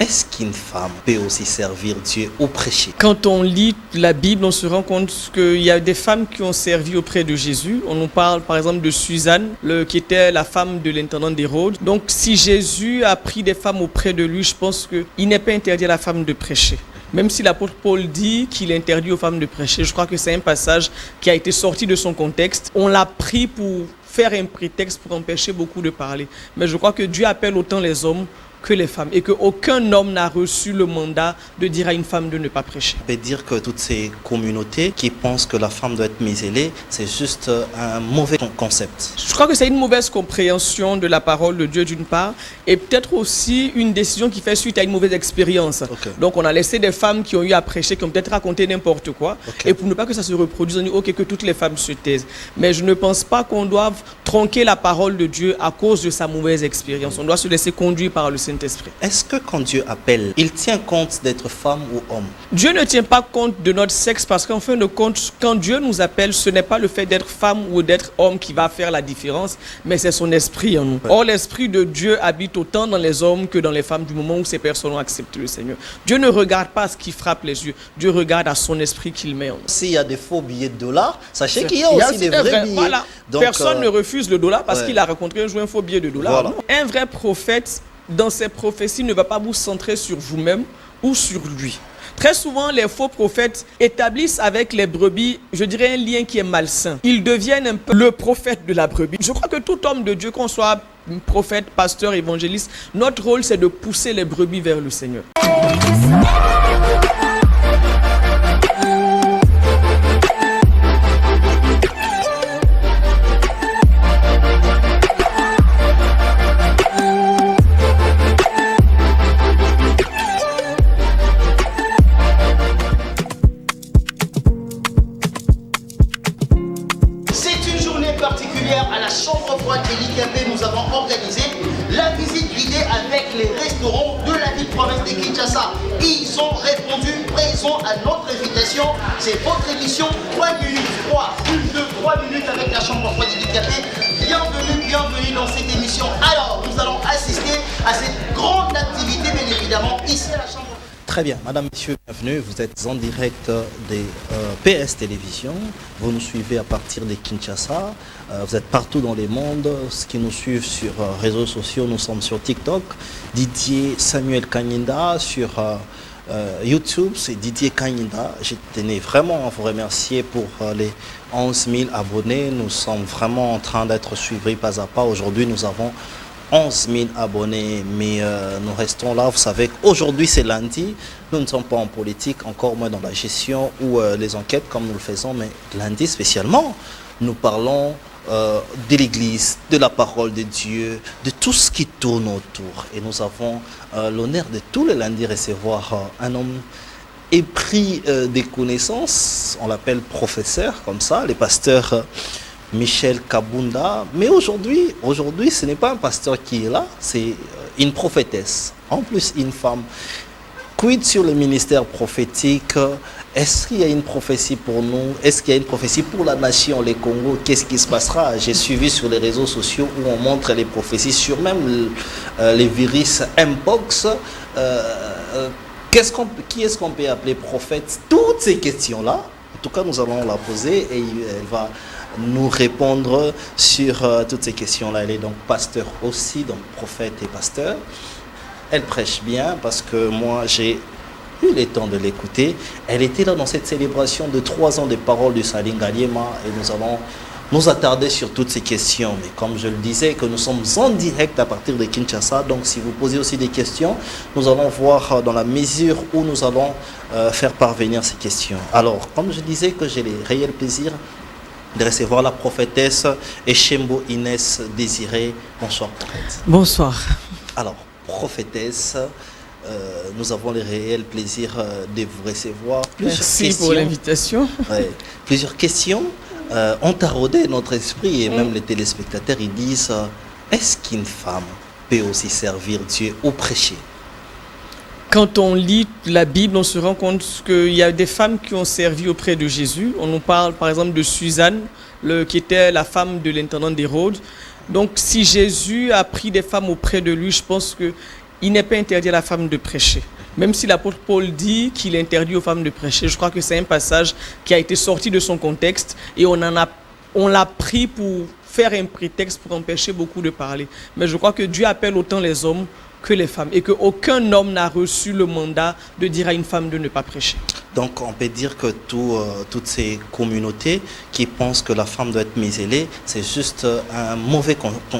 Est-ce qu'une femme peut aussi servir Dieu ou prêcher? Quand on lit la Bible, on se rend compte qu'il y a des femmes qui ont servi auprès de Jésus. On nous parle par exemple de Suzanne, qui était la femme de l'intendant d'Hérode. Donc si Jésus a pris des femmes auprès de lui, je pense qu'il n'est pas interdit à la femme de prêcher. Même si l'apôtre Paul dit qu'il interdit aux femmes de prêcher, je crois que c'est un passage qui a été sorti de son contexte. On l'a pris pour faire un prétexte pour empêcher beaucoup de parler. Mais je crois que Dieu appelle autant les hommes que les femmes et qu'aucun homme n'a reçu le mandat de dire à une femme de ne pas prêcher. On peut dire que toutes ces communautés qui pensent que la femme doit être muselée, c'est juste un mauvais concept. Je crois que c'est une mauvaise compréhension de la parole de Dieu d'une part et peut-être aussi une décision qui fait suite à une mauvaise expérience. Okay. Donc on a laissé des femmes qui ont eu à prêcher, qui ont peut-être raconté n'importe quoi. Okay. Et pour ne pas que ça se reproduise, on dit ok, que toutes les femmes se taisent. Mais je ne pense pas qu'on doive tronquer la parole de Dieu à cause de sa mauvaise expérience. On doit se laisser conduire par le Saint-Esprit. Est-ce que quand Dieu appelle, il tient compte d'être femme ou homme? Dieu ne tient pas compte de notre sexe parce qu'en fin de compte, quand Dieu nous appelle, ce n'est pas le fait d'être femme ou d'être homme qui va faire la différence, mais c'est son esprit en nous. Ouais. Or, l'esprit de Dieu habite autant dans les hommes que dans les femmes du moment où ces personnes ont accepté le Seigneur. Dieu ne regarde pas ce qui frappe les yeux. Dieu regarde à son esprit qu'il met en nous. S'il y a des faux billets de dollars, sachez qu'il y a aussi des vrais billets. Voilà. Donc, personne ne refuse le dollar parce qu'il a rencontré un jour un faux billet de dollar. Voilà. Un vrai prophète, dans ses prophéties, ne va pas vous centrer sur vous-même ou sur lui. Très souvent, les faux prophètes établissent avec les brebis, je dirais, un lien qui est malsain. Ils deviennent un peu le prophète de la brebis. Je crois que tout homme de Dieu, qu'on soit prophète, pasteur, évangéliste, notre rôle, c'est de pousser les brebis vers le Seigneur. À la chambre froide de l'IKP, nous avons organisé la visite guidée avec les restaurants de la ville province de Kinshasa. Ils ont répondu présent à notre invitation. C'est votre émission 3 minutes, 3 minutes avec la chambre froide de l'IKP. Bienvenue dans cette émission. Alors, nous allons assister à cette grande activité, bien évidemment, ici à la chambre. Très bien, madame, monsieur, bienvenue. Vous êtes en direct des PS Télévision. Vous nous suivez à partir de Kinshasa. Vous êtes partout dans le monde. Ce qui nous suivent sur réseaux sociaux, nous sommes sur TikTok. Didier Samuel Kanyinda sur YouTube, c'est Didier Kanyinda. Je tenais vraiment à vous remercier pour les 11 000 abonnés. Nous sommes vraiment en train d'être suivis pas à pas. Aujourd'hui, nous avons 11 000 abonnés, mais nous restons là. Vous savez qu'aujourd'hui c'est lundi, nous ne sommes pas en politique, encore moins dans la gestion ou les enquêtes comme nous le faisons, mais lundi spécialement, nous parlons de l'Église, de la parole de Dieu, de tout ce qui tourne autour. Et nous avons l'honneur de tous les lundis recevoir un homme épris des connaissances, on l'appelle professeur comme ça, les pasteurs Michel Kabunda, mais aujourd'hui, ce n'est pas un pasteur qui est là, c'est une prophétesse, en plus une femme. Quid sur le ministère prophétique? Est-ce qu'il y a une prophétie pour nous? Est-ce qu'il y a une prophétie pour la nation, les Congo? Qu'est-ce qui se passera? J'ai suivi sur les réseaux sociaux où on montre les prophéties sur même les virus Mpox. Qui est-ce qu'on peut appeler prophète? Toutes ces questions-là, en tout cas, nous allons la poser et elle va nous répondre sur toutes ces questions-là. Elle est donc pasteur aussi, donc prophète et pasteur. Elle prêche bien parce que moi j'ai eu le temps de l'écouter. Elle était là dans cette célébration de 3 ans des paroles de Salinga Liema et nous allons nous attarder sur toutes ces questions. Mais comme je le disais, que nous sommes en direct à partir de Kinshasa, donc si vous posez aussi des questions, nous allons voir dans la mesure où nous allons faire parvenir ces questions. Alors, comme je disais que j'ai le réel plaisir de recevoir la prophétesse Eshembo Inès Désiré. Bonsoir, prophète. Bonsoir. Alors, prophétesse, nous avons le réel plaisir de vous recevoir. Merci pour l'invitation. Ouais, plusieurs questions ont taraudé notre esprit et même les téléspectateurs, ils disent, est-ce qu'une femme peut aussi servir Dieu ou prêcher? Quand on lit la Bible, on se rend compte qu'il y a des femmes qui ont servi auprès de Jésus. On nous parle par exemple de Suzanne, qui était la femme de l'intendant d'Hérode. Donc si Jésus a pris des femmes auprès de lui, je pense que il n'est pas interdit à la femme de prêcher. Même si l'apôtre Paul dit qu'il interdit aux femmes de prêcher, je crois que c'est un passage qui a été sorti de son contexte et on l'a pris pour faire un prétexte pour empêcher beaucoup de parler. Mais je crois que Dieu appelle autant les hommes que les femmes et qu'aucun homme n'a reçu le mandat de dire à une femme de ne pas prêcher. Donc on peut dire que toutes ces communautés qui pensent que la femme doit être muselée, c'est juste un mauvais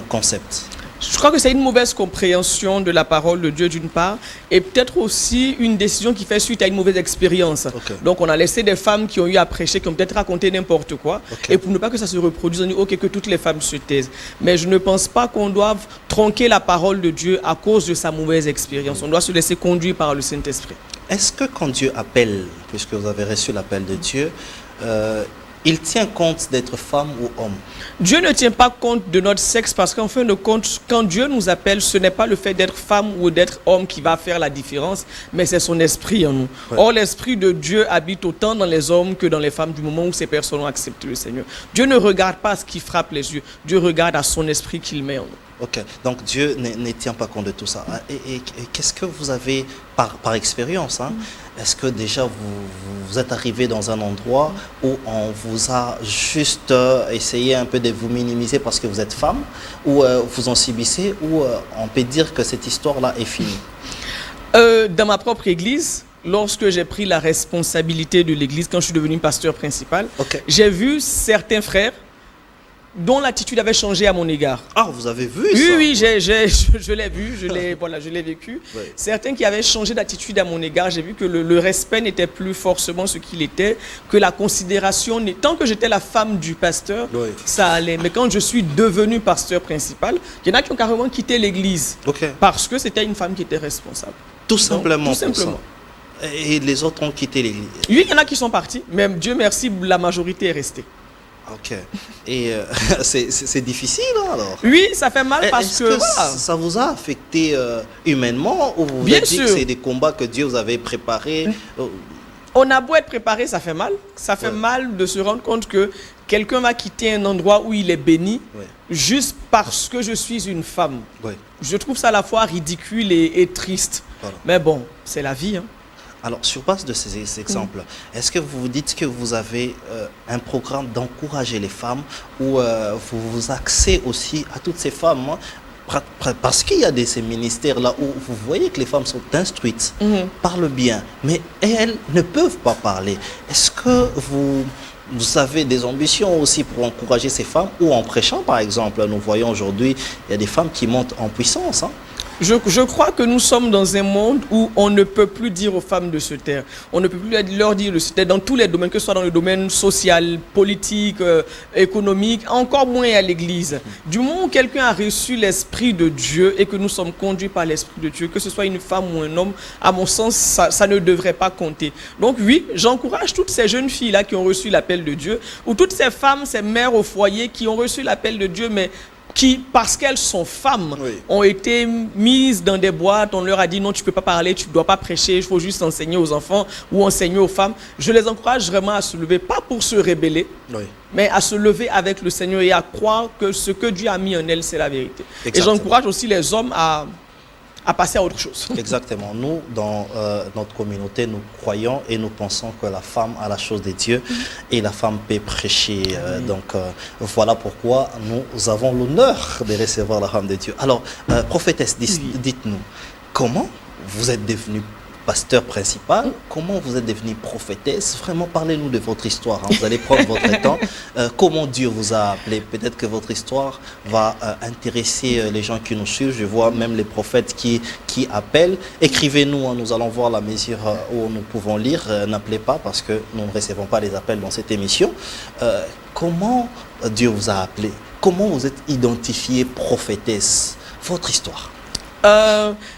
concept. Je crois que c'est une mauvaise compréhension de la parole de Dieu d'une part et peut-être aussi une décision qui fait suite à une mauvaise expérience. Okay. Donc on a laissé des femmes qui ont eu à prêcher, qui ont peut-être raconté n'importe quoi. Okay. Et pour ne pas que ça se reproduise, on dit ok que toutes les femmes se taisent. Mais je ne pense pas qu'on doive tronquer la parole de Dieu à cause de sa mauvaise expérience. On doit se laisser conduire par le Saint-Esprit. Est-ce que quand Dieu appelle, puisque vous avez reçu l'appel de Dieu, il tient compte d'être femme ou homme? Dieu ne tient pas compte de notre sexe parce qu'en fin de compte, quand Dieu nous appelle, ce n'est pas le fait d'être femme ou d'être homme qui va faire la différence, mais c'est son esprit en nous. Ouais. Or, l'esprit de Dieu habite autant dans les hommes que dans les femmes du moment où ces personnes ont accepté le Seigneur. Dieu ne regarde pas ce qui frappe les yeux, Dieu regarde à son esprit qu'il met en nous. Ok, donc Dieu ne tient pas compte de tout ça. Et qu'est-ce que vous avez, par expérience, hein, est-ce que déjà vous êtes arrivé dans un endroit où on vous a juste essayé un peu de vous minimiser parce que vous êtes femme, ou vous en subissez, ou on peut dire que cette histoire-là est finie? Dans ma propre église, lorsque j'ai pris la responsabilité de l'église, quand je suis devenu pasteur principal, j'ai vu certains frères dont l'attitude avait changé à mon égard. Ah, vous avez vu ça? Oui, je l'ai vu, je l'ai vécu. Oui. Certains qui avaient changé d'attitude à mon égard, j'ai vu que le respect n'était plus forcément ce qu'il était, que la considération, tant que j'étais la femme du pasteur, oui, ça allait. Mais quand je suis devenu pasteur principal, il y en a qui ont carrément quitté l'église parce que c'était une femme qui était responsable. Tout simplement. Donc, tout simplement. Et les autres ont quitté l'église? Oui, il y en a qui sont partis, mais Dieu merci, la majorité est restée. Ok. Et c'est difficile alors? Oui, ça fait mal parce que ça vous a affecté humainement, ou vous avez dit que c'est des combats que Dieu vous avait préparés? On a beau être préparé, ça fait mal. Ça fait mal de se rendre compte que quelqu'un va quitter un endroit où il est béni juste parce que je suis une femme. Je trouve ça à la fois ridicule et triste. Voilà. Mais bon, c'est la vie, hein. Alors, sur base de ces exemples, est-ce que vous vous dites que vous avez un programme d'encourager les femmes, ou vous vous axez aussi à toutes ces femmes, hein, parce qu'il y a ces ministères-là où vous voyez que les femmes sont instruites, parlent bien, mais elles ne peuvent pas parler. Est-ce que vous avez des ambitions aussi pour encourager ces femmes, ou en prêchant, par exemple? Nous voyons aujourd'hui, il y a des femmes qui montent en puissance, hein. Je crois que nous sommes dans un monde où on ne peut plus dire aux femmes de se taire. On ne peut plus leur dire de se taire dans tous les domaines, que ce soit dans le domaine social, politique, économique, encore moins à l'église. Du moment où quelqu'un a reçu l'Esprit de Dieu et que nous sommes conduits par l'Esprit de Dieu, que ce soit une femme ou un homme, à mon sens, ça ne devrait pas compter. Donc oui, j'encourage toutes ces jeunes filles-là qui ont reçu l'appel de Dieu, ou toutes ces femmes, ces mères au foyer qui ont reçu l'appel de Dieu, mais qui, parce qu'elles sont femmes, ont été mises dans des boîtes, on leur a dit non, tu ne peux pas parler, tu ne dois pas prêcher, il faut juste enseigner aux enfants ou enseigner aux femmes. Je les encourage vraiment à se lever, pas pour se rebeller, mais à se lever avec le Seigneur et à croire que ce que Dieu a mis en elles, c'est la vérité. Exactement. Et j'encourage aussi les hommes à passer à autre chose. Exactement. Nous, dans notre communauté, nous croyons et nous pensons que la femme a la chose de Dieu et la femme peut prêcher. Donc, voilà pourquoi nous avons l'honneur de recevoir la femme de Dieu. Alors, prophétesse, dites-nous, comment vous êtes devenue pasteur principal, comment vous êtes devenue prophétesse? Vraiment, parlez-nous de votre histoire, hein. Vous allez prendre votre temps. Comment Dieu vous a appelé? Peut-être que votre histoire va intéresser les gens qui nous suivent. Je vois même les prophètes qui appellent. Écrivez-nous, hein, nous allons voir la mesure où nous pouvons lire. N'appelez pas parce que nous ne recevons pas les appels dans cette émission. Comment Dieu vous a appelé? Comment vous êtes identifiée prophétesse? Votre histoire.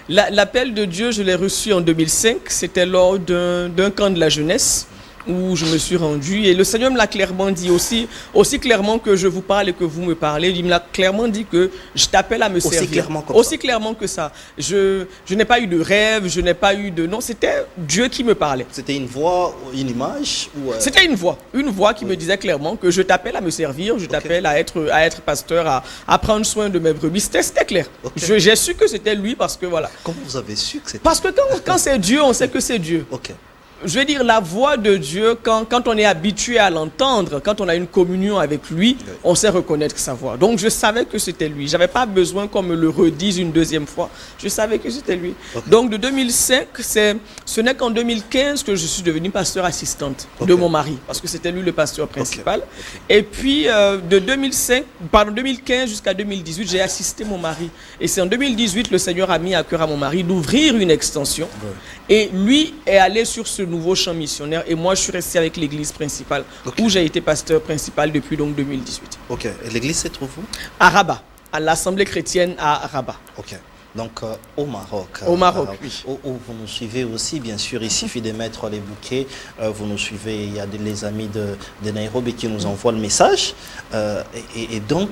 L'appel de Dieu, je l'ai reçu en 2005. C'était lors d'un camp de la jeunesse où je me suis rendu. Et le Seigneur me l'a clairement dit aussi clairement que je vous parle et que vous me parlez. Il me l'a clairement dit que je t'appelle à me servir. Clairement comme aussi ça. clairement que ça. Je n'ai pas eu de rêve, je n'ai pas eu de... Non, c'était Dieu qui me parlait. C'était une voix, une image ou C'était une voix qui me disait clairement que je t'appelle à me servir, je t'appelle à être pasteur, à prendre soin de mes brebis. C'était clair. Okay. J'ai su que c'était lui parce que voilà. Comment vous avez su que c'était... Parce que quand c'est Dieu, on sait que c'est Dieu. Ok. Je veux dire, la voix de Dieu, quand on est habitué à l'entendre, quand on a une communion avec lui, on sait reconnaître sa voix. Donc je savais que c'était lui. Je n'avais pas besoin qu'on me le redise une deuxième fois. Je savais que c'était lui. Okay. Donc de 2005, ce n'est qu'en 2015 que je suis devenue pasteur assistante de mon mari, parce que c'était lui le pasteur principal. Et puis de 2015 jusqu'à 2018, j'ai assisté mon mari. Et c'est en 2018 le Seigneur a mis à cœur à mon mari d'ouvrir une extension. Et lui est allé sur ce nouveau champ missionnaire et moi je suis resté avec l'église principale où j'ai été pasteur principal depuis donc 2018. Ok, et l'église se trouve où? À Rabat, à l'Assemblée chrétienne à Rabat. Ok, donc au Maroc. Au Maroc, oui. Où vous nous suivez aussi, bien sûr, il suffit de mettre les bouquets, vous nous suivez, il y a les amis de Nairobi qui nous envoient le message. Et donc...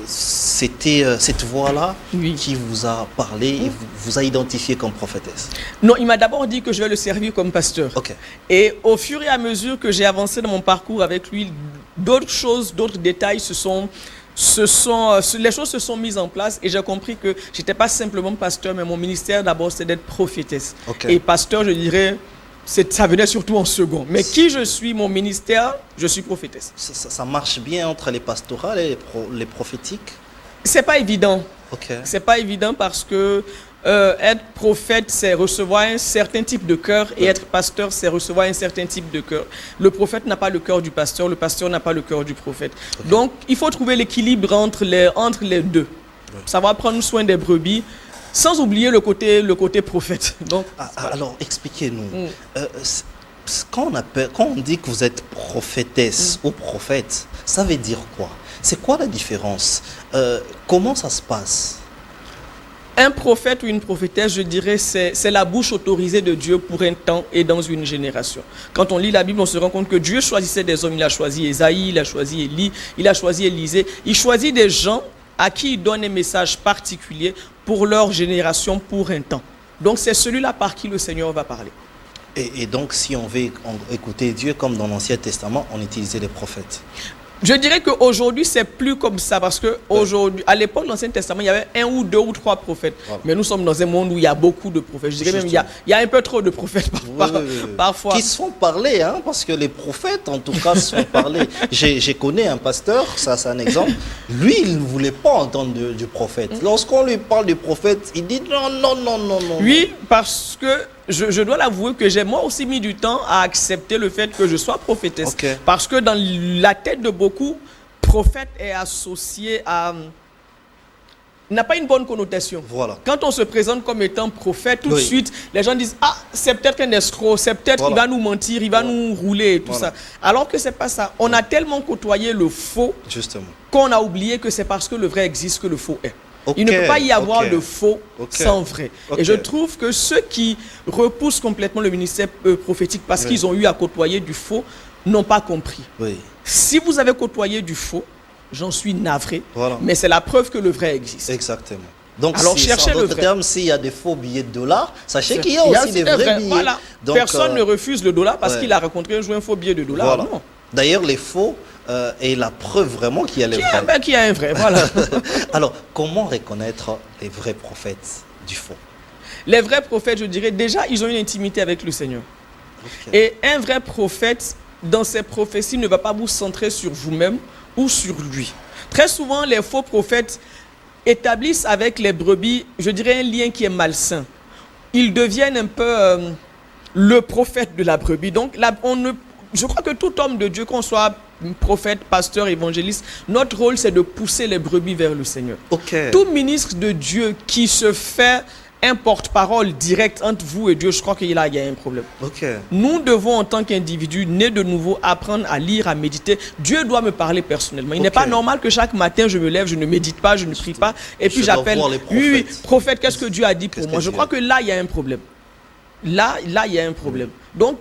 c'était cette voix-là qui vous a parlé et vous a identifié comme prophétesse? Non, il m'a d'abord dit que je vais le servir comme pasteur. Okay. Et au fur et à mesure que j'ai avancé dans mon parcours avec lui, d'autres choses, d'autres détails les choses se sont mises en place et j'ai compris que je n'étais pas simplement pasteur, mais mon ministère d'abord c'est d'être prophétesse. Okay. Et pasteur, je dirais... ça venait surtout en second. Mais qui je suis, mon ministère, je suis prophétesse. Ça marche bien entre les pastorales et les prophétiques? C'est pas évident. Okay. C'est pas évident parce que être prophète, c'est recevoir un certain type de cœur et être pasteur, c'est recevoir un certain type de cœur. Le prophète n'a pas le cœur du pasteur, le pasteur n'a pas le cœur du prophète. Okay. Donc, il faut trouver l'équilibre entre les deux. Savoir prendre soin des brebis, sans oublier le côté prophète. Donc, alors, expliquez-nous. Quand on dit que vous êtes prophétesse ou prophète, ça veut dire quoi? C'est quoi la différence? Comment ça se passe? Un prophète ou une prophétesse, je dirais, c'est la bouche autorisée de Dieu pour un temps et dans une génération. Quand on lit la Bible, on se rend compte que Dieu choisissait des hommes. Il a choisi Ésaïe, il a choisi Élie, il a choisi Élisée. Il choisit des gens à qui il donne un message particulier pour leur génération, pour un temps. Donc c'est celui-là par qui le Seigneur va parler. Et donc si on veut écouter Dieu comme dans l'Ancien Testament, on utilisait les prophètes? Je dirais qu'aujourd'hui, c'est plus comme ça parce que aujourd'hui, à l'époque de l'Ancien Testament, il y avait 1 ou 2 ou 3 prophètes. Voilà. Mais nous sommes dans un monde où il y a beaucoup de prophètes. Je dirais même qu'il y a un peu trop de prophètes parfois. Qui se font parler, hein, parce que les prophètes, en tout cas, se font parler. J'ai connu un pasteur, ça c'est un exemple. Lui, il ne voulait pas entendre du prophète. Lorsqu'on lui parle du prophète, il dit non, non, non, non, non. Oui, parce que je dois l'avouer que j'ai moi aussi mis du temps à accepter le fait que je sois prophétesse. Okay. Parce que dans la tête de beaucoup, prophète est associé à... n'a pas une bonne connotation. Voilà. Quand on se présente comme étant prophète, tout de suite, les gens disent « Ah, c'est peut-être un escroc, c'est peut-être qu'il va nous mentir, il va nous rouler et tout ça. » Alors que c'est pas ça. On a tellement côtoyé le faux qu'on a oublié que c'est parce que le vrai existe que le faux est. Okay, il ne peut pas y avoir de faux sans vrai. Et je trouve que ceux qui repoussent complètement le ministère prophétique parce qu'ils ont eu à côtoyer du faux n'ont pas compris. Si vous avez côtoyé du faux, j'en suis navré, mais c'est la preuve que le vrai existe. Exactement. Donc, alors cherchez le vrai. Terme, s'il y a des faux billets de dollars, sachez qu'il y a aussi des vrais billets. Voilà. Donc, personne ne refuse le dollar parce qu'il a rencontré un jour un faux billet de dollar. Non. D'ailleurs, les faux est la preuve vraiment qu'il y a les vrais. Qu'il y a un vrai, voilà. Alors, comment reconnaître les vrais prophètes du faux? Les vrais prophètes, je dirais, déjà, ils ont une intimité avec le Seigneur. Et un vrai prophète, dans ses prophéties, ne va pas vous centrer sur vous-même ou sur lui. Très souvent, les faux prophètes établissent avec les brebis, je dirais, un lien qui est malsain. Ils deviennent un peu le prophète de la brebis. Donc, là, je crois que tout homme de Dieu, qu'on soit prophète, pasteur, évangéliste, notre rôle, c'est de pousser les brebis vers le Seigneur. Tout ministre de Dieu qui se fait un porte-parole direct entre vous et Dieu, je crois qu'il y a un problème. Nous devons, en tant qu'individus nés de nouveau, apprendre à lire, à méditer. Dieu doit me parler personnellement. Il n'est pas normal que chaque matin, je me lève, je ne médite pas, je ne prie pas, et puis j'appelle, oui, prophète, qu'est-ce que Dieu a dit pour moi? Je crois que là, il y a un problème. Là, il y a un problème. Donc,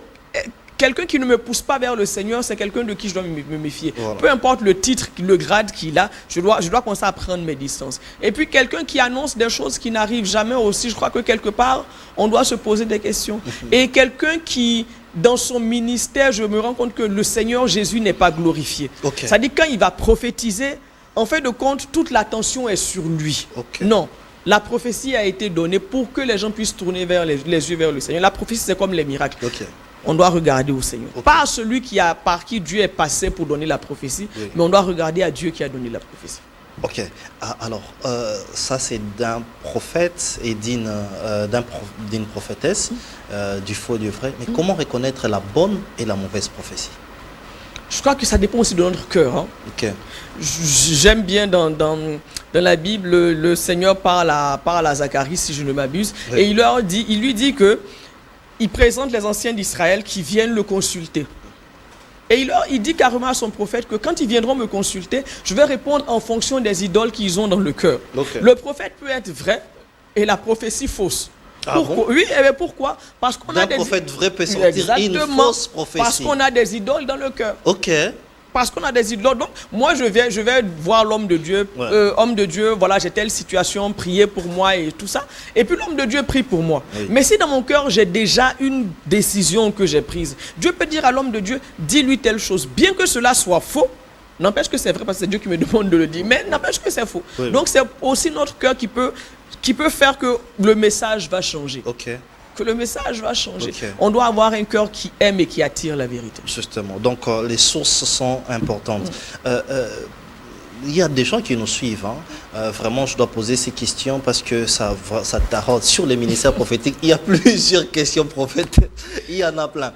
quelqu'un qui ne me pousse pas vers le Seigneur, c'est quelqu'un de qui je dois me méfier. Voilà. Peu importe le titre, le grade qu'il a, je dois commencer à prendre mes distances. Et puis quelqu'un qui annonce des choses qui n'arrivent jamais aussi, je crois que quelque part, on doit se poser des questions. Et quelqu'un qui, dans son ministère, je me rends compte que le Seigneur Jésus n'est pas glorifié. Okay. Ça dit quand il va prophétiser, en fin de compte, toute l'attention est sur lui. Okay. Non. La prophétie a été donnée pour que les gens puissent tourner les yeux vers le Seigneur. La prophétie, c'est comme les miracles. Okay. On doit regarder au Seigneur. Okay. Pas à celui par qui Dieu est passé pour donner la prophétie, oui. mais on doit regarder à Dieu qui a donné la prophétie. Ok. Alors, ça c'est d'un prophète et d'une prophétesse, du faux, du vrai. Mais comment reconnaître la bonne et la mauvaise prophétie? Je crois que ça dépend aussi de notre cœur. Hein. Ok. J'aime bien dans la Bible, le Seigneur parle à Zacharie, si je ne m'abuse, oui. Et il lui dit que il présente les anciens d'Israël qui viennent le consulter. Et il dit carrément à son prophète que quand ils viendront me consulter, je vais répondre en fonction des idoles qu'ils ont dans le cœur. Okay. Le prophète peut être vrai et la prophétie fausse. Ah pourquoi? Bon? Oui, mais pourquoi? Parce qu'on a des prophète vrai peut sortir une fausse prophétie. Parce qu'on a des idoles dans le cœur. Ok. Parce qu'on a des idoles. Donc, moi, je vais voir l'homme de Dieu. Ouais. Homme de Dieu, voilà, j'ai telle situation, priez pour moi et tout ça. Et puis, l'homme de Dieu prie pour moi. Oui. Mais si dans mon cœur, j'ai déjà une décision que j'ai prise, Dieu peut dire à l'homme de Dieu, dis-lui telle chose. Bien que cela soit faux, n'empêche que c'est vrai parce que c'est Dieu qui me demande de le dire. Mais n'empêche que c'est faux. Oui. Donc, c'est aussi notre cœur qui peut faire que le message va changer. Ok. Que le message va changer. Okay. On doit avoir un cœur qui aime et qui attire la vérité. Justement. Donc, les sources sont importantes. Il y a des gens qui nous suivent. Hein. Vraiment, je dois poser ces questions parce que ça taraude. Sur les ministères prophétiques, il y a plusieurs questions prophètes. Il y en a plein.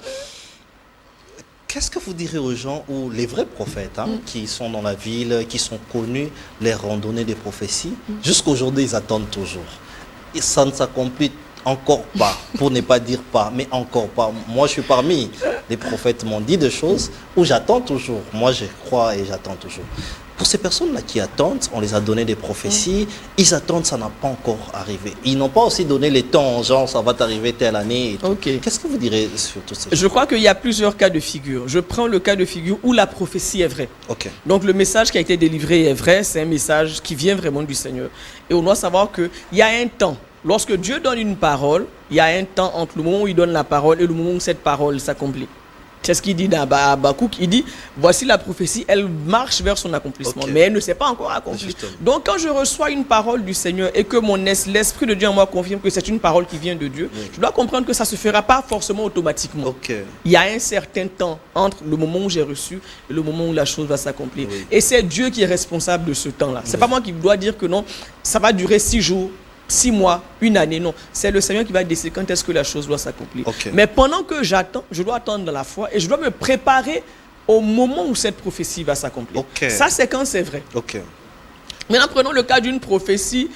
Qu'est-ce que vous direz aux gens ou les vrais prophètes qui sont dans la ville, qui sont connus, les randonnées des prophéties, jusqu'aujourd'hui, ils attendent toujours. Et ça ne s'accomplit encore pas, pour ne pas dire pas, mais encore pas. Moi, je suis parmi les prophètes m'ont dit des choses où j'attends toujours. Moi, je crois et j'attends toujours. Pour ces personnes-là qui attendent, on les a donné des prophéties, ils attendent, ça n'a pas encore arrivé. Ils n'ont pas aussi donné les temps, genre ça va t'arriver telle année. Okay. Qu'est-ce que vous direz sur tout ça? Je crois qu'il y a plusieurs cas de figure. Je prends le cas de figure où la prophétie est vraie. Okay. Donc le message qui a été délivré est vrai, c'est un message qui vient vraiment du Seigneur. Et on doit savoir qu'il y a un temps. Lorsque Dieu donne une parole, il y a un temps entre le moment où il donne la parole et le moment où cette parole s'accomplit. C'est ce qu'il dit dans Habakkuk. Il dit, voici la prophétie, elle marche vers son accomplissement, mais elle ne s'est pas encore accomplie. Donc quand je reçois une parole du Seigneur et que l'Esprit de Dieu en moi confirme que c'est une parole qui vient de Dieu, je dois comprendre que ça ne se fera pas forcément automatiquement. Il y a un certain temps entre le moment où j'ai reçu et le moment où la chose va s'accomplir. Et c'est Dieu qui est responsable de ce temps-là. Ce n'est pas moi qui dois dire que non, ça va durer 6 jours. 6 mois, 1 année, non. C'est le Seigneur qui va décider quand est-ce que la chose doit s'accomplir. Mais pendant que j'attends, je dois attendre dans la foi et je dois me préparer au moment où cette prophétie va s'accomplir. Ça, c'est quand c'est vrai. Maintenant, prenons le cas d'une prophétie,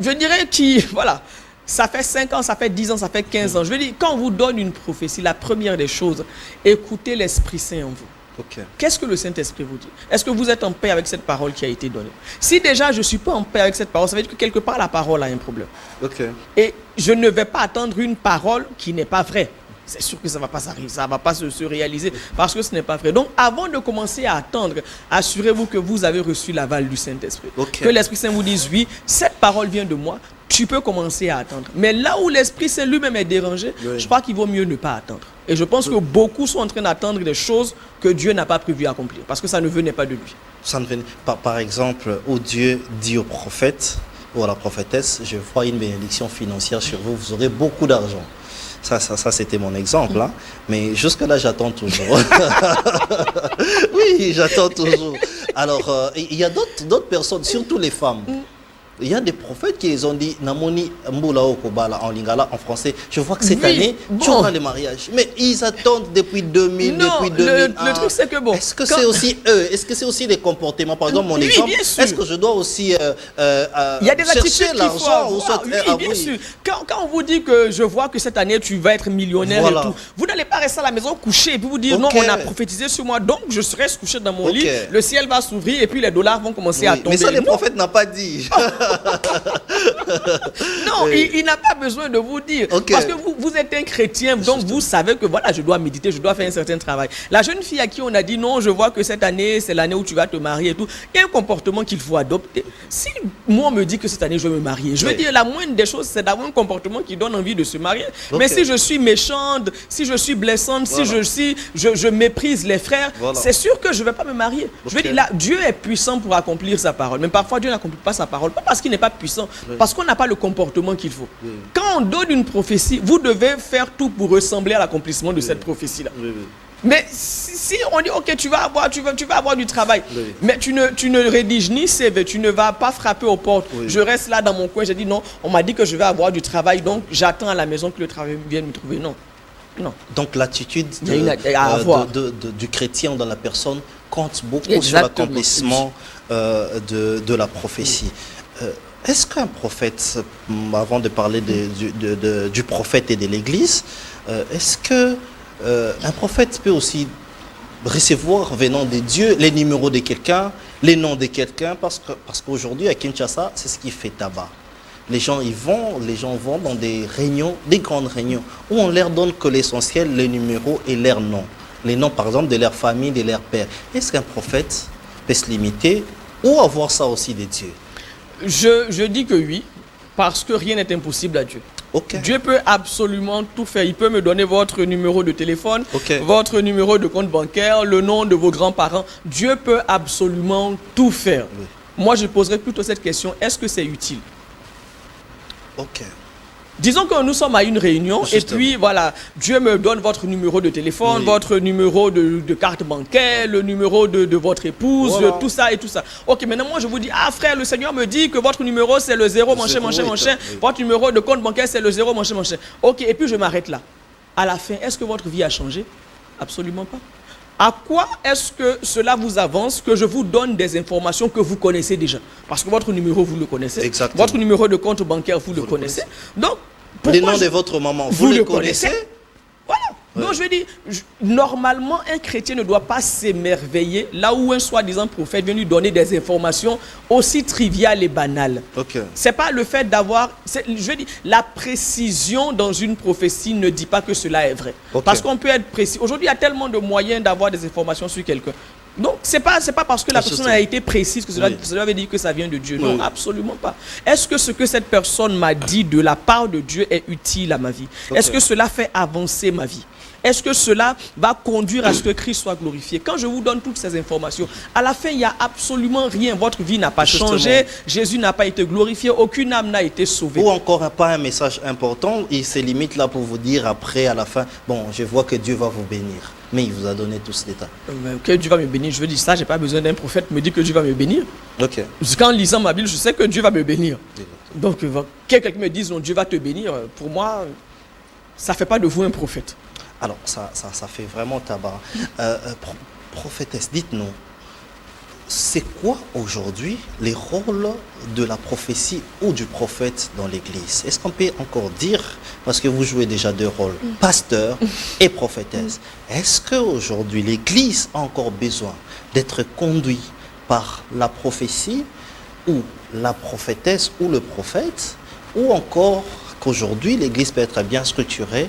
je dirais voilà, ça fait 5 ans, ça fait 10 ans, ça fait 15 ans. Je veux dire, quand on vous donne une prophétie, la première des choses, écoutez l'Esprit Saint en vous. Qu'est-ce que le Saint-Esprit vous dit? Est-ce que vous êtes en paix avec cette parole qui a été donnée? Si déjà je ne suis pas en paix avec cette parole, ça veut dire que quelque part la parole a un problème. Et je ne vais pas attendre une parole qui n'est pas vraie. C'est sûr que ça ne va pas s'arriver, ça ne va pas se réaliser parce que ce n'est pas vrai. Donc avant de commencer à attendre, assurez-vous que vous avez reçu l'aval du Saint-Esprit. Que l'Esprit Saint vous dise, oui, cette parole vient de moi, tu peux commencer à attendre. Mais là où l'Esprit Saint lui-même est dérangé, je crois qu'il vaut mieux ne pas attendre. Et je pense que beaucoup sont en train d'attendre des choses que Dieu n'a pas prévu accomplir, parce que ça ne venait pas de lui. Ça ne venait pas, par exemple, où Dieu dit au prophète ou à la prophétesse, je vois une bénédiction financière sur vous, vous aurez beaucoup d'argent. Ça c'était mon exemple. Hein. Mais jusque-là, j'attends toujours. Oui, j'attends toujours. Alors, il y a d'autres personnes, surtout les femmes. Il y a des prophètes qui les ont dit Namoni Mboula Okobala en lingala, en français. Je vois que cette année, tu auras les mariages. Mais ils attendent depuis 2000, depuis 2001. Le truc, c'est que bon. Est-ce que c'est aussi eux? Est-ce que c'est aussi des comportements? Par exemple, mon exemple, est-ce que je dois aussi il y a des chercher l'argent ou bien sûr. Quand on vous dit que je vois que cette année, tu vas être millionnaire et tout, vous n'allez pas rester à la maison couché et puis vous dire non, on a prophétisé sur moi, donc je serai couché dans mon lit, le ciel va s'ouvrir et puis les dollars vont commencer à tomber. Mais ça, les prophètes n'ont pas dit. Non, il n'a pas besoin de vous dire. Ok. Parce que vous êtes un chrétien, donc vous savez que voilà, je dois méditer, je dois faire un certain travail. La jeune fille à qui on a dit non, je vois que cette année, c'est l'année où tu vas te marier et tout, il y a un comportement qu'il faut adopter. Si moi on me dit que cette année je vais me marier, je veux dire la moindre des choses, c'est d'avoir un comportement qui donne envie de se marier. Ok. Mais si je suis méchante, si je suis blessante, Voilà. si je méprise les frères, Voilà. c'est sûr que je ne vais pas me marier. Je veux Ok. dire, là, Dieu est puissant pour accomplir sa parole. Mais parfois, Dieu n'accomplit pas sa parole. Pas parce qu'il n'est pas puissant, parce qu'on n'a pas le comportement qu'il faut. Oui. Quand on donne une prophétie, vous devez faire tout pour ressembler à l'accomplissement de cette prophétie-là. Oui, oui. Mais si on dit, ok, tu vas avoir du travail, Oui. mais tu ne rédiges ni CV, tu ne vas pas frapper aux portes. Oui. Je reste là dans mon coin, j'ai dit non, on m'a dit que je vais avoir du travail, donc j'attends à la maison que le travail vienne me trouver. Non. Non. Donc l'attitude Il y a à avoir. du chrétien dans la personne compte beaucoup sur Exactement. l'accomplissement de la prophétie. Est-ce qu'un prophète, avant de parler du prophète et de l'Église, est-ce que un prophète peut aussi recevoir venant de Dieu les numéros de quelqu'un, les noms de quelqu'un, parce qu'aujourd'hui à Kinshasa, c'est ce qui fait tabac. Les gens vont dans des réunions, des grandes réunions, où on leur donne que l'essentiel, les numéros et leurs noms. Les noms, par exemple, de leur famille, de leur père. Est-ce qu'un prophète peut se limiter ou avoir ça aussi de Dieu? Je dis que oui, parce que rien n'est impossible à Dieu. Ok. Dieu peut absolument tout faire. Il peut me donner votre numéro de téléphone, Ok. votre numéro de compte bancaire, le nom de vos grands-parents. Dieu peut absolument tout faire. Oui. Moi, je poserais plutôt cette question, est-ce que c'est utile? Ok. Disons que nous sommes à une réunion Justement. et puis voilà, Dieu me donne votre numéro de téléphone, Oui. votre numéro de carte bancaire, le numéro de votre épouse, Voilà. tout ça et tout ça. Ok, maintenant moi je vous dis, ah frère, le Seigneur me dit que votre numéro c'est le 0, mon cher, mon cher, mon cher. Oui. Votre numéro de compte bancaire c'est le 0, mon cher, mon cher. Ok, et puis je m'arrête là. À la fin, est-ce que votre vie a changé? Absolument pas. À quoi est-ce que cela vous avance que je vous donne des informations que vous connaissez déjà? Parce que votre numéro, vous le connaissez. Exactement. Votre numéro de compte bancaire, vous le connaissez. Donc, Les pourquoi noms je- de votre maman, vous vous les le connaissez? Voilà. Donc je veux dire, normalement, un chrétien ne doit pas s'émerveiller là où un soi-disant prophète vient lui donner des informations aussi triviales et banales. Ok. C'est pas le fait d'avoir... Je veux dire, la précision dans une prophétie ne dit pas que cela est vrai. Ok. Parce qu'on peut être précis. Aujourd'hui, il y a tellement de moyens d'avoir des informations sur quelqu'un. Donc, c'est pas parce que la personne a été précise que cela veut dire que ça vient de Dieu. Non, Oui. absolument pas. Est-ce que ce que cette personne m'a dit de la part de Dieu est utile à ma vie? Ok. Est-ce que cela fait avancer ma vie? Est-ce que cela va conduire à ce que Christ soit glorifié? Quand je vous donne toutes ces informations, à la fin, il n'y a absolument rien. Votre vie n'a pas Justement. changé. Jésus n'a pas été glorifié. Aucune âme n'a été sauvée. Ou encore pas un message important, il se limite là pour vous dire après, à la fin, bon, je vois que Dieu va vous bénir. Mais il vous a donné tout ce détail. Que Dieu va me bénir. Je veux dire ça, j'ai pas besoin d'un prophète me dire que Dieu va me bénir. Ok. Jusqu'en lisant ma Bible, je sais que Dieu va me bénir. Donc, que quelqu'un me dise non, Dieu va te bénir, pour moi, ça ne fait pas de vous un prophète. Alors, ça fait vraiment tabac. Prophétesse, dites-nous, c'est quoi aujourd'hui les rôles de la prophétie ou du prophète dans l'Église? Est-ce qu'on peut encore dire, parce que vous jouez déjà deux rôles, pasteur et prophétesse, est-ce qu'aujourd'hui l'Église a encore besoin d'être conduit par la prophétie ou la prophétesse ou le prophète, ou encore qu'aujourd'hui l'Église peut être bien structurée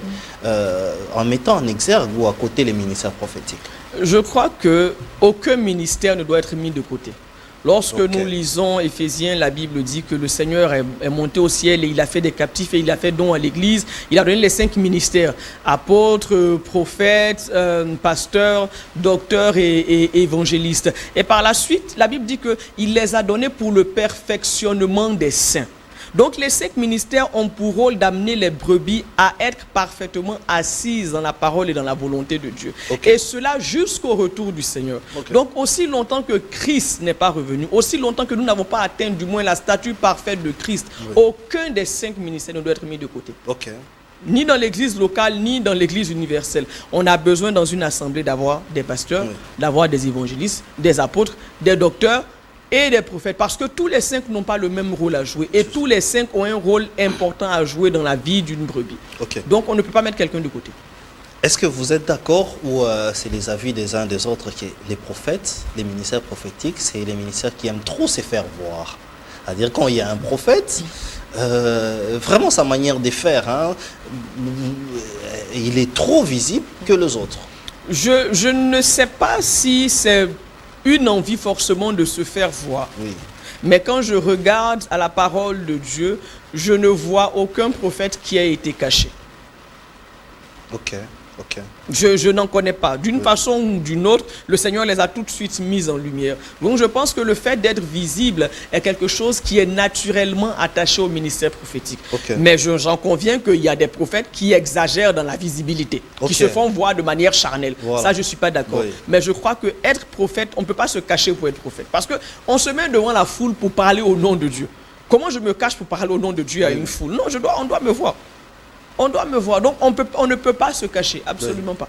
en mettant en exergue ou à côté les ministères prophétiques? Je crois qu'aucun ministère ne doit être mis de côté. Lorsque Ok. nous lisons Éphésiens, la Bible dit que le Seigneur est monté au ciel et il a fait des captifs et il a fait don à l'Église. Il a donné les 5 ministères, apôtres, prophètes, pasteurs, docteurs et évangélistes. Et par la suite, la Bible dit qu'il les a donnés pour le perfectionnement des saints. Donc les 5 ministères ont pour rôle d'amener les brebis à être parfaitement assises dans la parole et dans la volonté de Dieu. Ok. Et cela jusqu'au retour du Seigneur. Ok. Donc aussi longtemps que Christ n'est pas revenu, aussi longtemps que nous n'avons pas atteint du moins la statue parfaite de Christ, aucun des 5 ministères ne doit être mis de côté. Ok. Ni dans l'église locale, ni dans l'église universelle. On a besoin dans une assemblée d'avoir des pasteurs, Oui. d'avoir des évangélistes, des apôtres, des docteurs et des prophètes. Parce que tous les 5 n'ont pas le même rôle à jouer. Et tous les 5 ont un rôle important à jouer dans la vie d'une brebis. Ok. Donc on ne peut pas mettre quelqu'un de côté. Est-ce que vous êtes d'accord ou c'est les avis des uns des autres que les prophètes, les ministères prophétiques, c'est les ministères qui aiment trop se faire voir? C'est-à-dire quand il y a un prophète, vraiment sa manière de faire, hein, il est trop visible que les autres. Je ne sais pas si c'est une envie forcément de se faire voir. Oui. Mais quand je regarde à la parole de Dieu, je ne vois aucun prophète qui a été caché. Ok, ok. Je n'en connais pas. D'une façon ou d'une autre, le Seigneur les a tout de suite mis en lumière. Donc je pense que le fait d'être visible est quelque chose qui est naturellement attaché au ministère prophétique. Ok. Mais j'en conviens qu'il y a des prophètes qui exagèrent dans la visibilité, Ok. qui se font voir de manière charnelle. Voilà. Ça, je ne suis pas d'accord. Oui. Mais je crois que être prophète, on ne peut pas se cacher pour être prophète. Parce qu'on se met devant la foule pour parler au nom de Dieu. Comment je me cache pour parler au nom de Dieu à une foule? Non, on doit me voir. On doit me voir. Donc, on ne peut pas se cacher. Absolument pas.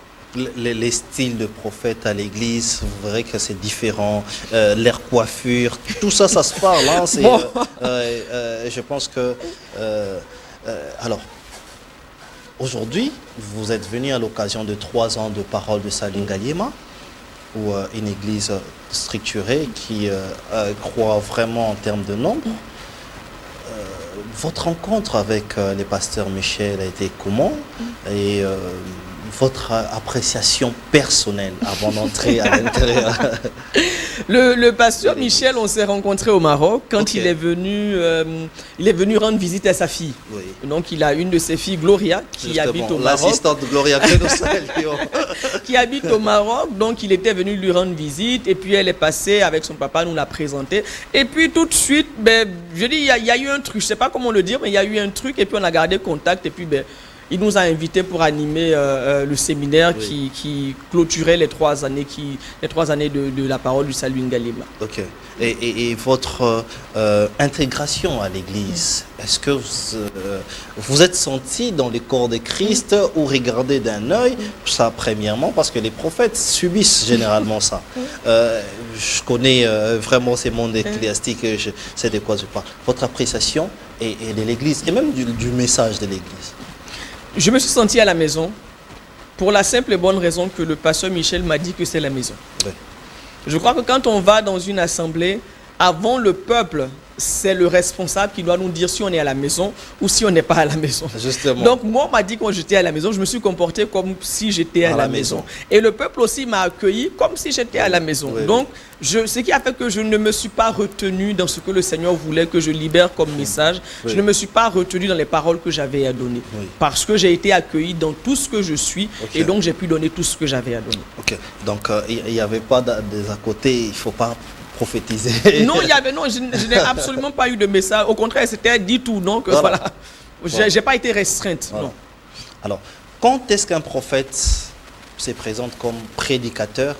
Les styles de prophètes à l'église, vous verrez que c'est différent. Leur coiffure, tout ça, ça se parle. Hein, Bon. Je pense que... alors, aujourd'hui, vous êtes venu à l'occasion de 3 ans de Parole de Salut Ngaliema, ou une église structurée qui croit vraiment en termes de nombre. Votre rencontre avec le pasteur Michel a été comment? Et votre appréciation personnelle avant d'entrer à l'intérieur? Le pasteur Michel, on s'est rencontré au Maroc quand Ok. il est venu rendre visite à sa fille. Oui. Donc, il a une de ses filles, Gloria, qui Justement, habite au Maroc. l'assistante de Gloria que nous saluons. Qui habite au Maroc, donc il était venu lui rendre visite et puis elle est passée avec son papa, nous l'a présenté et puis tout de suite, ben, je dis il y a eu un truc, je sais pas comment le dire, mais il y a eu un truc et puis on a gardé contact et puis ben, il nous a invités pour animer le séminaire Oui. qui clôturait les 3 années, de la parole du Salut Ngaliema. Ok. Et votre intégration à l'église, est-ce que vous êtes senti dans le corps de Christ ou regardez d'un œil? Ça, premièrement, parce que les prophètes subissent généralement ça. Je connais vraiment ces mondes ecclésiastiques, je sais de quoi je parle. Votre appréciation et de l'église, et même du message de l'église. Je me suis senti à la maison pour la simple et bonne raison que le pasteur Michel m'a dit que c'est la maison. Oui. Je crois que quand on va dans une assemblée, avant le peuple, c'est le responsable qui doit nous dire si on est à la maison ou si on n'est pas à la maison. Justement. Donc moi, on m'a dit quand j'étais à la maison, je me suis comporté comme si j'étais à la maison. Et le peuple aussi m'a accueilli comme si j'étais à la maison. Oui, Donc, ce qui a fait que je ne me suis pas retenu dans ce que le Seigneur voulait que je libère comme message. Oui. Je ne me suis pas retenu dans les paroles que j'avais à donner. Oui. Parce que j'ai été accueilli dans tout ce que je suis Ok. et donc j'ai pu donner tout ce que j'avais à donner. Ok. Donc, il n'y avait pas des à côté, il ne faut pas prophétiser. Non, je n'ai absolument pas eu de message. Au contraire, c'était dit tout. Donc, Voilà. voilà. J'ai pas été restreinte. Voilà. Non. Alors, quand est-ce qu'un prophète se présente comme prédicateur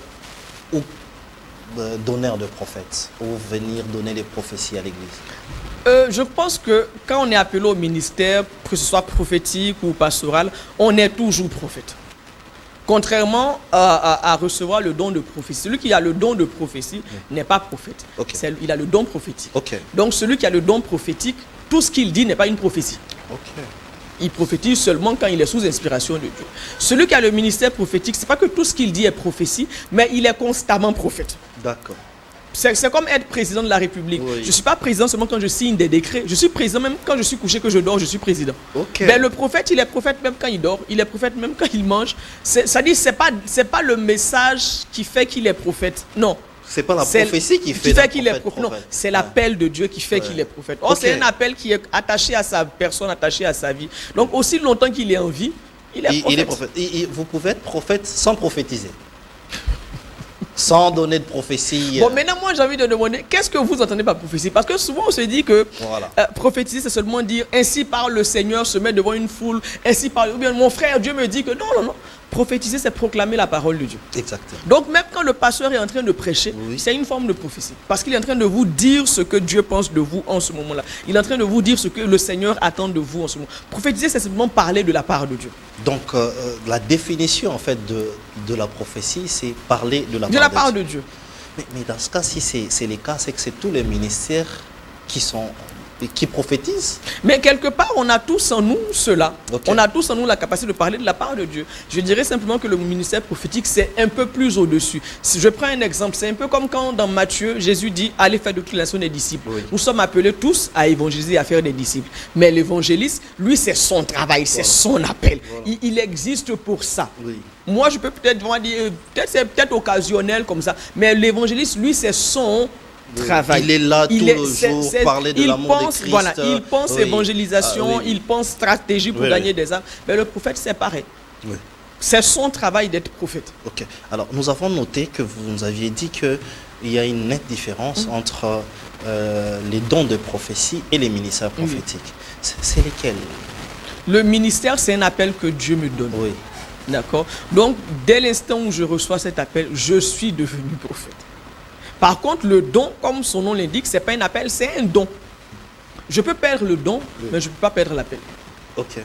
ou donneur de prophètes, ou venir donner les prophéties à l'église? Je pense que quand on est appelé au ministère, que ce soit prophétique ou pastoral, on est toujours prophète. Contrairement à recevoir le don de prophétie. Celui qui a le don de prophétie n'est pas prophète. Ok. Il a le don prophétique. Ok. Donc celui qui a le don prophétique, tout ce qu'il dit n'est pas une prophétie. Ok. Il prophétise seulement quand il est sous inspiration de Dieu. Celui qui a le ministère prophétique, ce n'est pas que tout ce qu'il dit est prophétie, mais il est constamment prophète. D'accord. C'est comme être président de la République. Oui. Je ne suis pas président seulement quand je signe des décrets. Je suis président même quand je suis couché, que je dors, je suis président. Ok. Ben, le prophète, il est prophète même quand il dort. Il est prophète même quand il mange. C'est-à-dire, ce n'est pas le message qui fait qu'il est prophète. Non. C'est pas la C'est prophétie qui fait qu'il est prophète. Non, c'est l'appel de Dieu qui fait qu'il est prophète. Or, Ok. c'est un appel qui est attaché à sa personne, attaché à sa vie. Donc, aussi longtemps qu'il est en vie, il est prophète. Il est prophète. Vous pouvez être prophète sans prophétiser. Sans donner de prophétie. Bon, maintenant, moi, j'ai envie de demander, qu'est-ce que vous entendez par prophétie? Parce que souvent, on se dit que Voilà. prophétiser, c'est seulement dire, ainsi parle le Seigneur, se met devant une foule, ainsi parle, ou bien mon frère, Dieu me dit que non, non, non. Prophétiser, c'est proclamer la parole de Dieu. Exactement. Donc, même quand le pasteur est en train de prêcher, Oui. c'est une forme de prophétie. Parce qu'il est en train de vous dire ce que Dieu pense de vous en ce moment-là. Il est en train de vous dire ce que le Seigneur attend de vous en ce moment. Prophétiser, c'est simplement parler de la part de Dieu. Donc, la définition, en fait, de la prophétie, c'est parler de la De la part de Dieu. Mais dans ce cas, si c'est le cas, c'est que c'est tous les ministères qui sont et qui prophétisent. Mais quelque part, on a tous en nous cela. Ok. On a tous en nous la capacité de parler de la part de Dieu. Je dirais simplement que le ministère prophétique, c'est un peu plus au-dessus. Si je prends un exemple, c'est un peu comme quand dans Matthieu, Jésus dit « Allez faire de toutes les nations des disciples Oui. ». Nous sommes appelés tous à évangéliser et à faire des disciples. Mais l'évangéliste, lui, c'est son travail, c'est son appel. Il existe pour ça. Oui. Moi, je peux peut-être dire, c'est peut-être occasionnel comme ça, mais l'évangéliste, lui, c'est son travail. Il est là tout le jour, parler de l'amour de Christ. Voilà, il pense Oui. évangélisation, Oui. il pense stratégie pour Oui, gagner oui. des âmes. Mais le prophète, c'est pareil. Oui. C'est son travail d'être prophète. Ok. Alors, nous avons noté que vous nous aviez dit qu'il y a une nette différence entre les dons de prophétie et les ministères prophétiques. C'est lesquels? Le ministère, c'est un appel que Dieu me donne. Oui. D'accord. Donc, dès l'instant où je reçois cet appel, je suis devenu prophète. Par contre, le don, comme son nom l'indique, ce n'est pas un appel, c'est un don. Je peux perdre le don, mais je ne peux pas perdre l'appel. Ok.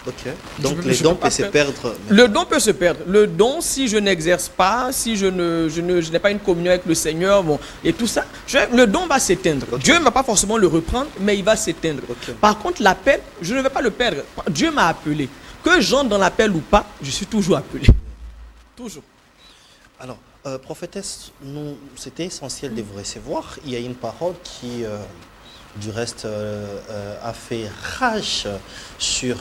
Ok. Donc, les dons peuvent se perdre. Le don peut se perdre. Le don, si je n'exerce pas, si je n'ai pas une communion avec le Seigneur, bon, et tout ça, le don va s'éteindre. Ok. Dieu ne va pas forcément le reprendre, mais il va s'éteindre. Ok. Par contre, l'appel, je ne vais pas le perdre. Dieu m'a appelé. Que j'entre dans l'appel ou pas, je suis toujours appelé. Toujours. Alors, prophétesse, c'était essentiel de vous recevoir. Il y a une parole qui, du reste, a fait rage sur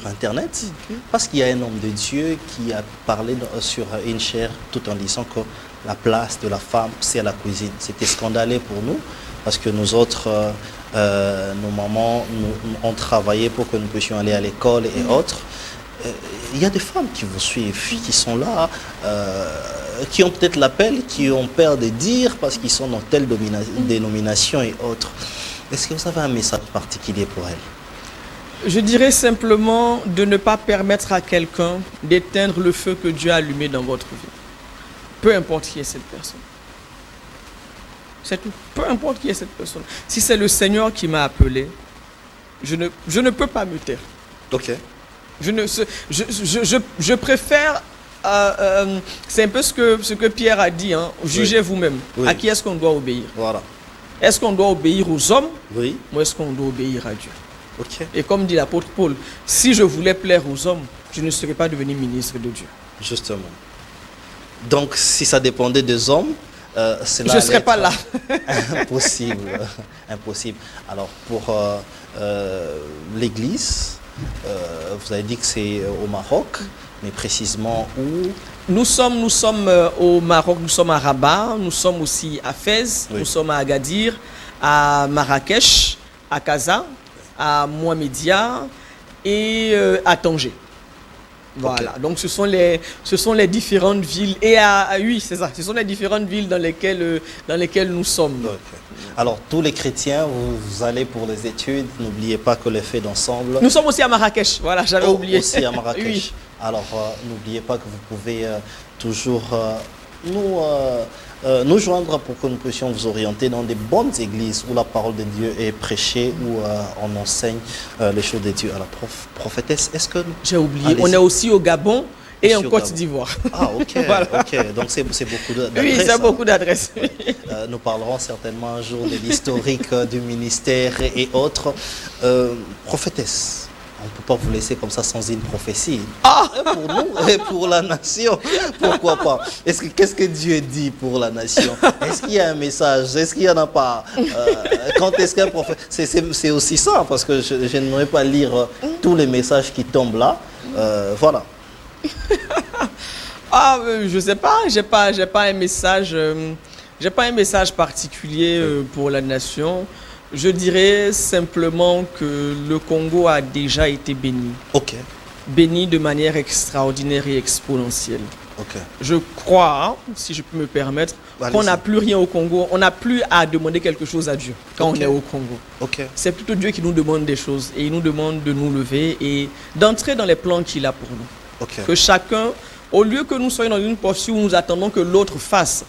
Internet, parce qu'il y a un homme de Dieu qui a parlé sur une chaire tout en disant que la place de la femme, c'est à la cuisine. C'était scandaleux pour nous, parce que nous autres, nos mamans, ont travaillé pour que nous puissions aller à l'école et autres. Il y a des femmes qui vous suivent, qui sont là, qui ont peut-être l'appel, qui ont peur de dire parce qu'ils sont dans telle dénomination et autres. Est-ce que vous avez un message particulier pour elles? Je dirais simplement de ne pas permettre à quelqu'un d'éteindre le feu que Dieu a allumé dans votre vie. Peu importe qui est cette personne. C'est tout. Peu importe qui est cette personne. Si c'est le Seigneur qui m'a appelé, je ne peux pas me taire. Ok. Je préfère, c'est un peu ce que Pierre a dit, hein, jugez vous-même. Oui. À qui est-ce qu'on doit obéir? Voilà. Est-ce qu'on doit obéir aux hommes Oui. ou est-ce qu'on doit obéir à Dieu? Ok. Et comme dit l'apôtre Paul, si je voulais plaire aux hommes, je ne serais pas devenu ministre de Dieu. Justement. Donc, si ça dépendait des hommes, Je ne serais pas là. Impossible. Impossible. Alors, pour l'Église, vous avez dit que c'est au Maroc, mais précisément où? Nous sommes au Maroc, nous sommes à Rabat, nous sommes aussi à Fès, Oui. nous sommes à Agadir, à Marrakech, à Casa, à Mohamedia et à Tanger. Voilà, donc ce sont les différentes villes, et oui, c'est ça, ce sont les différentes villes dans lesquelles nous sommes. Ok. Alors, tous les chrétiens, vous allez pour les études, n'oubliez pas que les faits d'ensemble... Nous sommes aussi à Marrakech, voilà, j'avais oublié. Aussi à Marrakech. Oui. Alors, n'oubliez pas que vous pouvez toujours nous joindre pour que nous puissions vous orienter dans des bonnes églises où la parole de Dieu est prêchée, où on enseigne les choses de Dieu. Alors, prophétesse, est-ce que... J'ai oublié, Allez-y. on est aussi au Gabon et en Aussi au Côte Gabon. d'Ivoire. Ah, ok, Voilà. ok. Donc, c'est beaucoup d'adresses. Oui, c'est hein. beaucoup d'adresses. Nous parlerons certainement un jour de l'historique du ministère et autres. Prophétesse, on ne peut pas vous laisser comme ça sans une prophétie. Pour nous et pour la nation, pourquoi pas? Qu'est-ce que Dieu dit pour la nation? Est-ce qu'il y a un message? Est-ce qu'il n'y en a pas? Quand est-ce qu'un prophète... C'est aussi ça, parce que je n'aimerais pas lire tous les messages qui tombent là. Voilà. Je sais pas, j'ai pas un message, j'ai pas un message particulier pour la nation. Je dirais simplement que le Congo a déjà été béni. Ok. Béni de manière extraordinaire et exponentielle. Ok. Je crois, si je peux me permettre, qu'on n'a plus rien au Congo. On n'a plus à demander quelque chose à Dieu quand Ok. on est au Congo. Ok. C'est plutôt Dieu qui nous demande des choses et il nous demande de nous lever et d'entrer dans les plans qu'il a pour nous. Ok. Que chacun, au lieu que nous soyons dans une posture où nous attendons que l'autre fasse,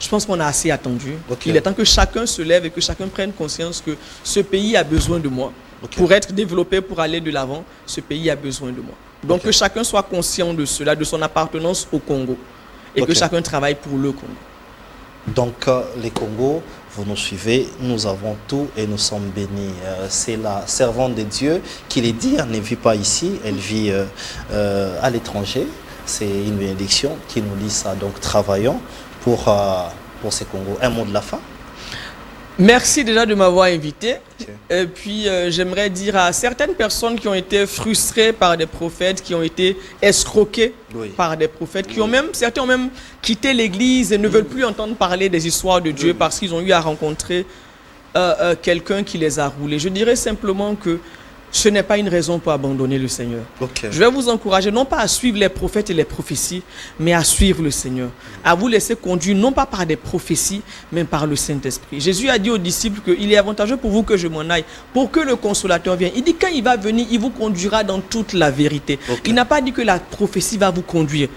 je pense qu'on a assez attendu. Ok. Il est temps que chacun se lève et que chacun prenne conscience que ce pays a besoin de moi. Ok. Pour être développé, pour aller de l'avant, ce pays a besoin de moi. Donc Ok. que chacun soit conscient de cela, de son appartenance au Congo. Et Ok. que chacun travaille pour le Congo. Donc, les Congos, vous nous suivez, nous avons tout et nous sommes bénis. C'est la servante de Dieu qui les dit, elle ne vit pas ici, elle vit à l'étranger. C'est une bénédiction qui nous lit ça. Donc, travaillons pour ces Congos. Un mot de la fin? Merci déjà de m'avoir invité. Et puis, j'aimerais dire à certaines personnes qui ont été frustrées par des prophètes, qui ont été escroquées par des prophètes, certains ont même quitté l'église et ne veulent plus entendre parler des histoires de Dieu parce qu'ils ont eu à rencontrer quelqu'un qui les a roulés. Je dirais simplement que ce n'est pas une raison pour abandonner le Seigneur. Je vais vous encourager non pas à suivre les prophètes et les prophéties, mais à suivre le Seigneur. À vous laisser conduire non pas par des prophéties, mais par le Saint-Esprit. Jésus a dit aux disciples qu'il est avantageux pour vous que je m'en aille, pour que le consolateur vienne. Il dit quand il va venir, il vous conduira dans toute la vérité. Il n'a pas dit que la prophétie va vous conduire.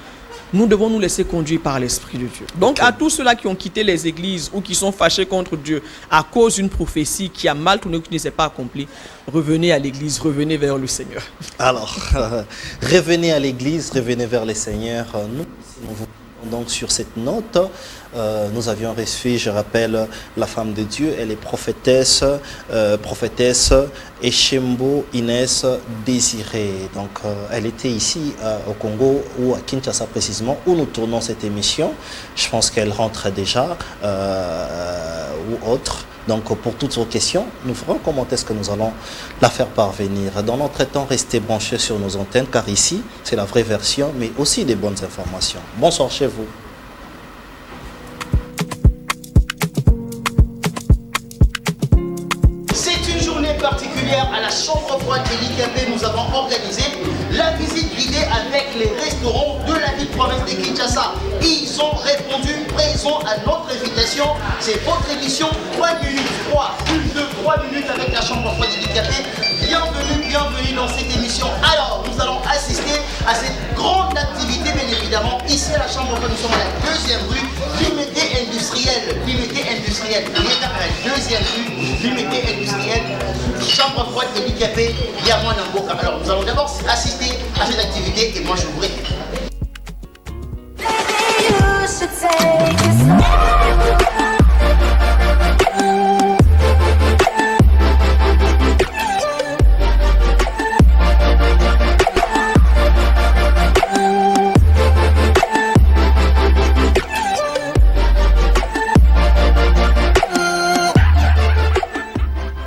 Nous devons nous laisser conduire par l'Esprit de Dieu. Donc à tous ceux-là qui ont quitté les églises ou qui sont fâchés contre Dieu à cause d'une prophétie qui a mal tourné ou qui ne s'est pas accomplie, revenez à l'église, revenez vers le Seigneur. Alors, revenez à l'église, revenez vers le Seigneur. Nous vous donc sur cette note, nous avions reçu, je rappelle, la femme de Dieu, elle est prophétesse Eshembo Inès Désirée. Donc elle était ici au Congo ou à Kinshasa précisément, où nous tournons cette émission. Je pense qu'elle rentre déjà ou autre. Donc pour toutes vos questions, nous ferons comment est-ce que nous allons la faire parvenir. Dans notre temps, restez branchés sur nos antennes, car ici, c'est la vraie version, mais aussi des bonnes informations. Bonsoir chez vous. C'est une journée particulière à la chambre froide de l'IKP. Nous avons organisé la visite guidée avec les restaurants de la ville province de Kinshasa. Ils ont répondu présent à notre invitation. C'est votre émission 3 minutes 3, plus de 3 minutes avec la chambre froide de l'IKP. Bienvenue dans cette émission. Alors, nous allons assister à cette grande activité, bien évidemment. Ici à la chambre froide, nous sommes à la 2e rue, Limité industrielle. On est à la 2e rue, Limité industrielle. Chambre froide de l'IKP, Yamon Namboka. Alors, nous allons d'abord assister à cette activité et moi je vous récupère.